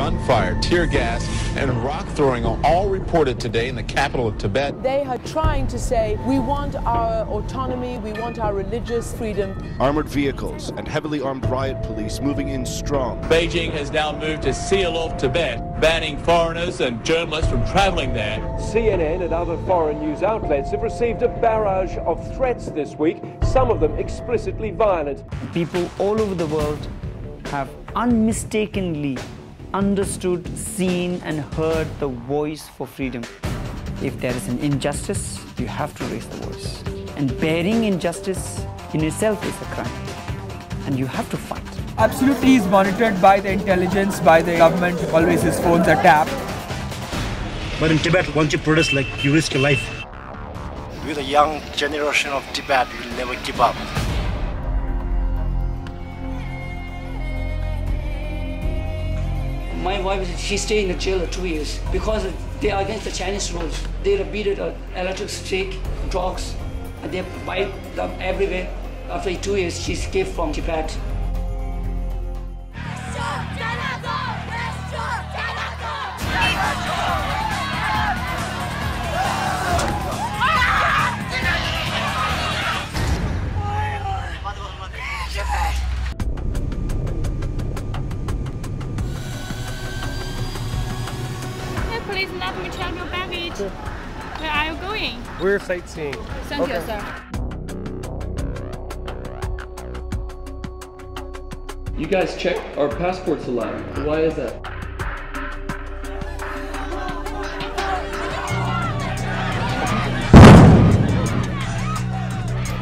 gunfire, tear gas, and rock throwing are all reported today in the capital of Tibet. They are trying to say, we want our autonomy, we want our religious freedom. Armored vehicles and heavily armed riot police moving in strong. Beijing has now moved to seal off Tibet, banning foreigners and journalists from traveling there. CNN and other foreign news outlets have received a barrage of threats this week, some of them explicitly violent. People all over the world have unmistakably understood, seen and heard the voice for freedom. If there is an injustice, you have to raise the voice. And bearing injustice in itself is a crime. And you have to fight. Absolutely, he's monitored by the intelligence, by the government. Always his phones are tapped. But in Tibet, once you protest, like, you risk your life. With the young generation of Tibet, will never give up. My wife, she stayed in the jail for 2 years because they are against the Chinese rules. They repeated electric stick, drugs, and they buy them everywhere. After 2 years, she escaped from Tibet. Please let me check your baggage. Where are you going? We're sightseeing. Thank you, sir. You guys check our passports allowed. Why is that?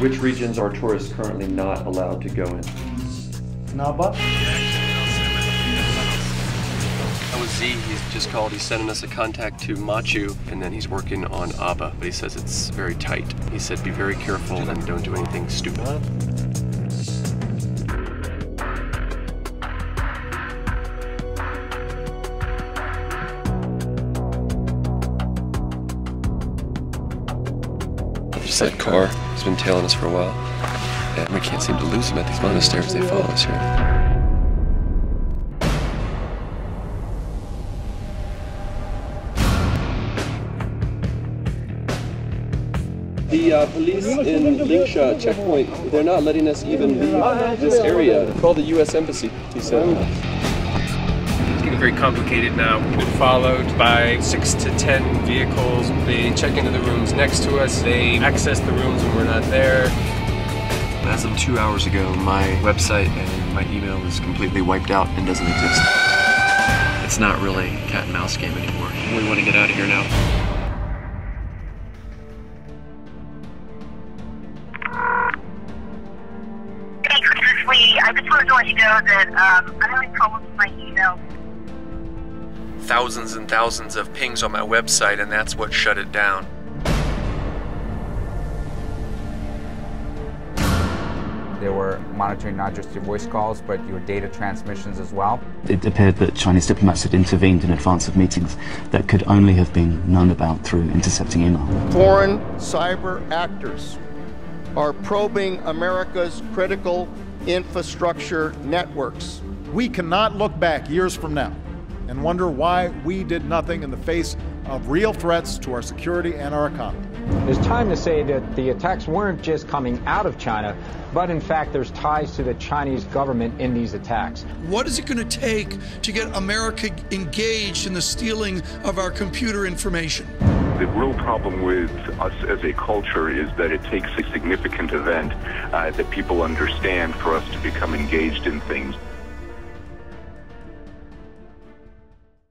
Which regions are tourists currently not allowed to go in? Naba. That was Z, he's just called. He's sending us a contact to Machu, and then he's working on Abba, but he says it's very tight. He said be very careful and don't do anything stupid. There's that car. He's been tailing us for a while, and we can't seem to lose him at these monasteries. They follow us here. The police in Lingsha checkpoint, they're not letting us even leave this area. Call the U.S. Embassy, he said. It's getting very complicated now. We've been followed by 6 to 10 vehicles. They check into the rooms next to us. They access the rooms when we're not there. As of 2 hours ago, my website and my email is completely wiped out and doesn't exist. It's not really a cat and mouse game anymore. We want to get out of here now. I just wanted to let you know that I'm having problems with my email. Thousands and thousands of pings on my website, and that's what shut it down. They were monitoring not just your voice calls, but your data transmissions as well. It appeared that Chinese diplomats had intervened in advance of meetings that could only have been known about through intercepting email. Foreign cyber actors are probing America's critical infrastructure networks. We cannot look back years from now and wonder why we did nothing in the face of real threats to our security and our economy. It's time to say that the attacks weren't just coming out of China, but in fact there's ties to the Chinese government in these attacks. What is it going to take to get America engaged in the stealing of our computer information? The real problem with us as a culture is that it takes a significant event that people understand for us to become engaged in things.